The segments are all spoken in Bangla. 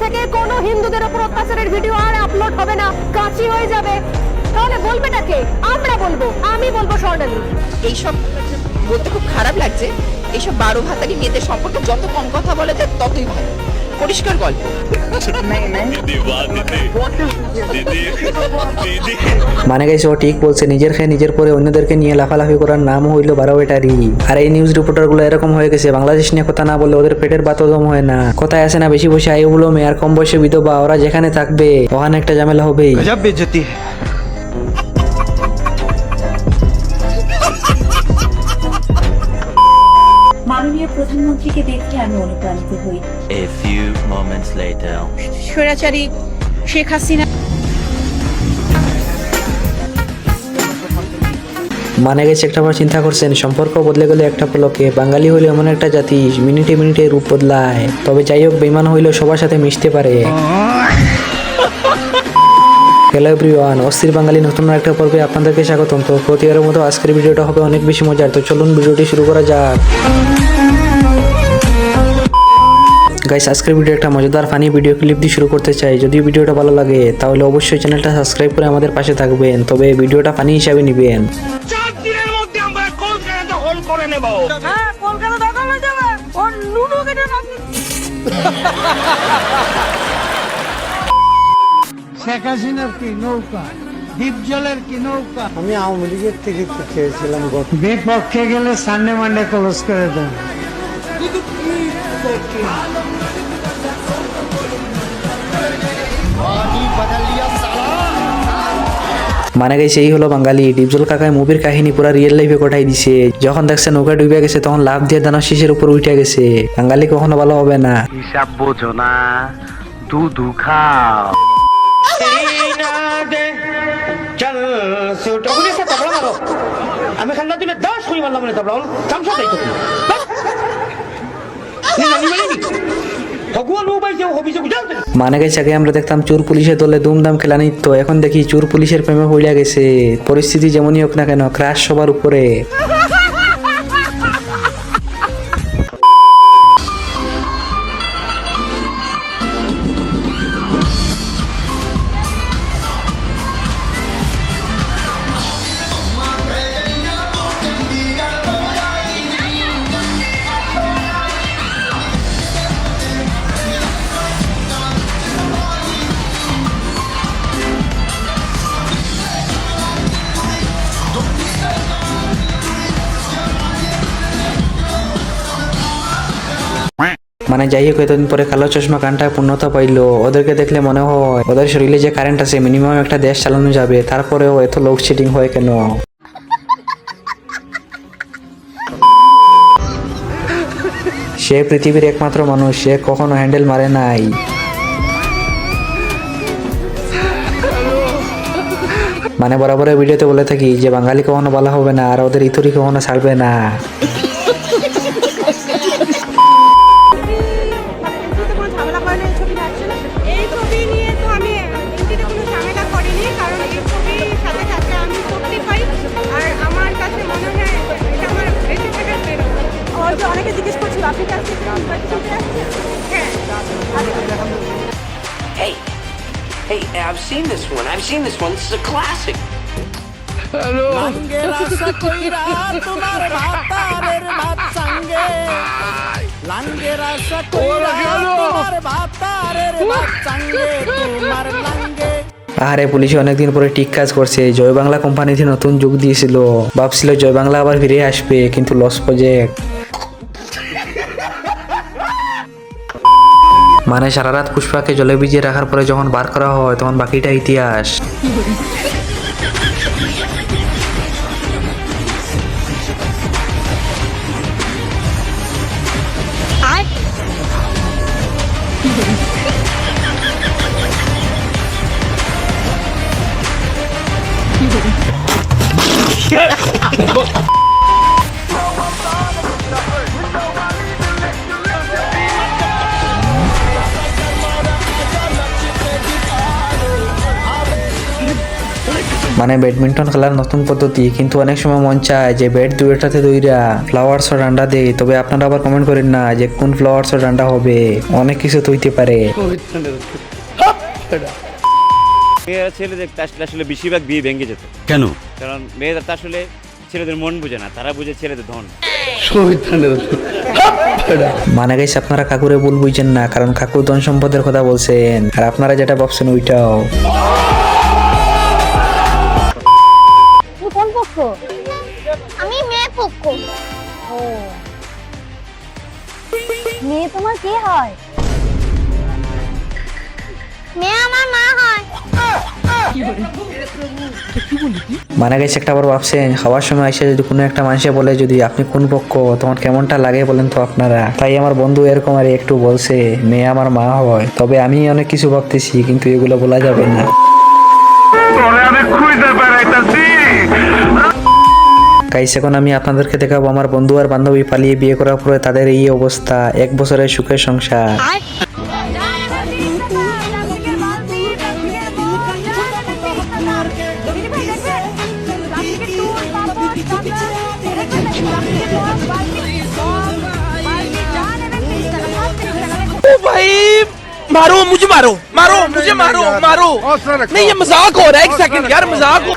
থেকে কোনো হিন্দুদের উপর অত্যাচারের ভিডিও আর আপলোড হবে না, কাঁচি হয়ে যাবে। তাহলে বলবেটা কে? আমরা বলবো, আমি বলবো স্বর্ণালী। এইসব বলতে খুব খারাপ লাগছে, এইসব 12 ভাতারি মেয়েদের সম্পর্কে যত কম কথা বলা যায় ততই ভালো। পরিষ্কার গল্প। মানে গাইস ও ঠিক বলছে, নিজের খেয়ে নিজের পরে অন্যদেরকে নিয়ে লাফালাফি করার নাম হইলো 12 ব্যাটারি। আর এই নিউজ রিপোর্টার গুলো এরকম হয়ে গেছে, বাংলাদেশ নিয়ে কথা না বললে ওদের পেটের ভাত হজম হয় না। কথায় আসে না, বেশি বসে আয়ু বলো মেয়ে আর কম বয়সে বিধবা, ওরা যেখানে থাকবে ওখানে একটা ঝামেলা হবেই। মাননীয় প্রধানমন্ত্রীকে দেখে আমি অনুপ্রাণিত হই। A few moments later. স্বৈরাচারী শেখ হাসিনা মানে গেছে একটা বার চিন্তা করছেন, সম্পর্ক বদলে গেলে একটা পলকে। বাঙালি হইলে এমন একটা জাতি মিনিটে মিনিটে রূপ বদলায়। তবে যাই হোক, বেইমান হইলেও সবার সাথে মিশতে পারে। হ্যালো এভরিওয়ান, অস্থির বাঙালি নতুন একটা পর্বে আপনাদেরকে স্বাগতম। তো প্রতিবারের মতো আজকের ভিডিওটা হবে অনেক বেশি মজার, তো চলুন ভিডিওটি শুরু করা যাক। গাইস, আজকের ভিডিও একটা মজাদার ফানি ভিডিও ক্লিপ দিয়ে শুরু করতে চাই। যদি ভিডিওটা ভালো লাগে তাহলে অবশ্যই চ্যানেলটা সাবস্ক্রাইব করে আমাদের পাশে থাকবেন, তবে ভিডিওটা ফানি হিসাবে নেবেন। শেখ হাসিনার কি নৌকা, দ্বীপ জলের কি নৌকা? আমি আওয়ামী লীগের টিকিট চেয়েছিলাম, বিপক্ষে গেলে সানডে মানডে ক্লোজ করে দেন। মানে গাইছে এই হলো বাঙালি। ডিপজল কাকায় মুভির কাহিনী পুরা রিয়েল লাইফে কোটাই দিছে। যখন দেখছে নৌকা ডুবে গেছে তখন লাভ দিয়ে দানা শীষের উপর উঠে গেছে। বাঙালি কখনো ভালো হবে না। হিসাব বোঝো না, দুধু খাও। আমি খান্না দিলে 10 কই মারলাম না, তবলা তামসা তাই তো ভগবান ও ভাই যে হবি যে বুঝাও। মানে গাইছে আগে আমরা দেখতাম চোর পুলিশের দলে দুমদাম খেলা নিত, এখন দেখি চোর পুলিশের প্রেমে পড়ে গেছে। পরিস্থিতি যেমনই হোক না কেন, ক্রাশ সবার উপরে। মানে যাই হোক, এতদিন পরে কালো চশমা গানটায় পূর্ণতা পাইলো। ওদেরকে দেখলে মনে হয় ওদের শরীরে যে কারেন্ট আছে মিনিমাম একটা দেশ চালানো যাবে, তারপরেও এত লোডশেডিং হয় কেন? সে পৃথিবীর একমাত্র মানুষ, সে কখনো হ্যান্ডেল মারে নাই। মানে বরাবরের ভিডিওতে বলে থাকি যে বাঙালি কখনো ভালো হবে না, আর ওদের ইতরি কখনো ছাড়বে না। এই ছবি নিয়ে তো আমি এমনিতে কোনো ঝামেলা করিনি, কারণ এই ছবির সাথে সাথে আমি করতে পারি। আর আমার কাছে মনে হয় এটা আমার বেঁচে থাকার প্রেরণা। আমার যে অনেকে জিজ্ঞেস করছিল আপনি কি আজকে ছবি আসছে? হ্যাঁ। Hey, I've seen this one. This is a classic. আরে পুলিশ অনেকদিন পরে ঠিক কাজ করছে। জয় বাংলা কোম্পানিতে নতুন যোগ দিয়েছিল, ভাবছিল জয় বাংলা আবার ফিরে আসবে, কিন্তু লস প্রজেক্ট। মানে সারা রাত পুষ্পাকে জলে ভিজিয়ে রাখার পরে যখন বার করা হয় তখন বাকিটা ইতিহাস। মানে ব্যাডমিন্টন খেলার নতুন পদ্ধতি, কিন্তু অনেক সময় মন চায় যে ব্যাট দুইটাতে দুইরা ফ্লাওয়ার্স ও ডান্ডা দেই। তবে আপনারা আবার কমেন্ট করেন না যে কোন ফ্লাওয়ার্স ও ডান্ডা হবে, অনেক কিছু তো হইতে পারে। মেয়েরা ছেলেদের আসলে বেশিরভাগ বিয়ে ভেঙে যেত। কেন? কারণ মেয়েরা তো আসলে ছেলেদের মন বুঝে না, তারা বুঝে ছেলেদের ধন। মানে গাইস আপনারা কাকুরে ভুল বুঝছেন না, কারণ কাকু ধন সম্পদের কথা বলছেন, আর আপনারা যেটা ভাবছেন ওইটাও। কোন পক্ষ? আমি মেয়ে পক্ষ। ও, মেয়ে তোমার কে হয়? মেয়ে আমার মা হয়। মানে গাইস একটা বার ভাবছেন খাওয়ার সময় এসে যদি কোনো একটা মানুষে বলে যদি আপনি কোন পক্ষ, তখন কেমনটা লাগে বলেন তো আপনারা। তাই আমার বন্ধু এরকম আর একটু বলছে মেয়ে আমার মা হয়, তবে আমি অনেক কিছু ভাবতেছি, কিন্তু এগুলো বলা যাবে না। গাইস এখন আমি আপনাদেরকে দেখাবো আমার বন্ধু আর বান্ধবী পালিয়ে বিয়ে করার পরে তাদের এই অবস্থা, 1 বছরের সুখের সংসার। मारो मुझे, मारो मारो मुझे, मारो मारो। नहीं ये मजाक हो रहा है, एक सेकंड यार, मजाक हो।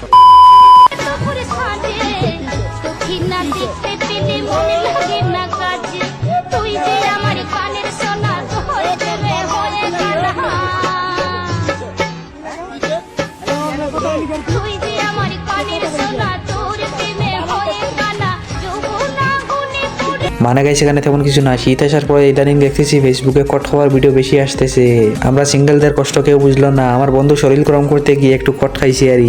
মানে গাইস এখানে তেমন কিছু না, শীত আসার পরে ইদানিং দেখতেছি ফেসবুকে কট খাওয়ার ভিডিও বেশি আসতেছে। আমরা সিঙ্গেলদের কষ্ট কেউ বুঝলো না, আমার বন্ধু শরীর গরম করতে গিয়ে একটু কট খাইছি আর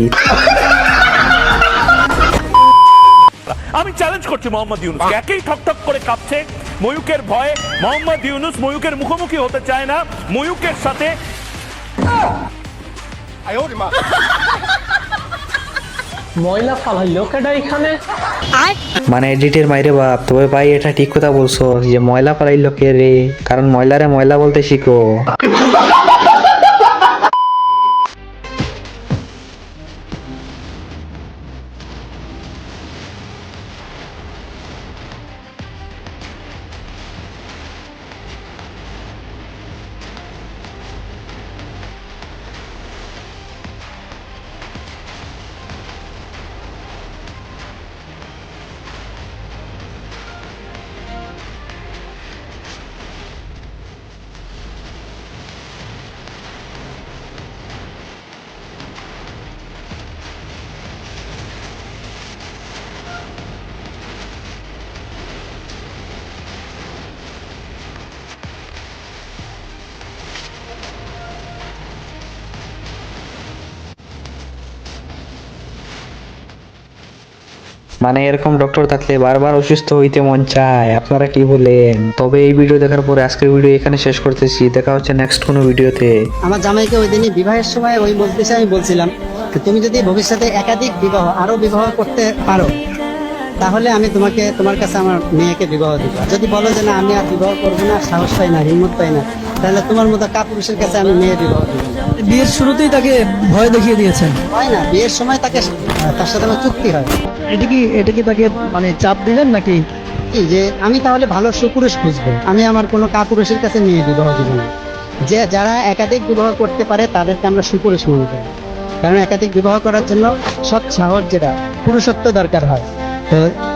আমি চ্যালেঞ্জ করছি মোহাম্মদ ইউনুসকে, একেই ঠক ঠক করে কাঁপছে ময়ূকের ভয়ে। মোহাম্মদ ইউনুস ময়ূকের মুখোমুখি হতে চায় না, ময়ূকের সাথে ময়লা ফালাইলো কেডা এখানে? মানে এডিটের মাইরে বাপ। তবে ভাই এটা ঠিক কথা বলছো যে ময়লা পালাইলো কে রে, কারণ ময়লারে ময়লা বলতে শিখো। মানে এরকম ডক্টর থাকলে বারবার অসুস্থ হইতে মন চায়, আপনারা কি বলেন? তবে এই ভিডিও দেখার পরে আজকের ভিডিও এখানে শেষ করতেছি, দেখা হচ্ছে নেক্সট কোনো ভিডিওতে। আমার জামাইকে ওই দিনই বিবাহের সময় ওই বলতেছে, আমি বলছিলাম তুমি যদি ভবিষ্যতে একাধিক বিবাহ আরো বিবাহ করতে পারো, তাহলে আমি তোমার কাছে আমার মেয়েকে বিবাহ দিব। যদি বলো যে না আমি আর বিবাহ করবো না, সাহস পাই না, হিম্মত পাই না, তাহলে তোমার মতো কাপুরুষের কাছে আমি মেয়ে বিবাহ দিব। বিয়ের শুরুতেই তাকে ভয় দেখিয়ে দিয়েছেন? হয় না, বিয়ের সময় তার সাথে আমার চুক্তি হয়। এটা কি তাকে মানে চাপ দিলেন নাকি? যে আমি তাহলে ভালো সুপুরুষ খুঁজবো, আমি আমার কোনো কাপুরুষের কাছে মেয়ে বিবাহ দিব না। যে যারা একাধিক বিবাহ করতে পারে তাদেরকে আমরা সুপুরুষ মনে করি, কারণ একাধিক বিবাহ করার জন্য সৎ সাহস যেটা পুরুষত্ব দরকার হয়।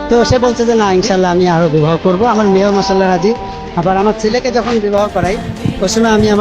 তো সে বলছে যে না ইনশাল্লাহ আমি আরো বিবাহ করব, আমার মেয়েও মাসাল্লাহ রাজি। আবার আমার ছেলেকে যখন বিবাহ করাই ওই সময় আমি আমার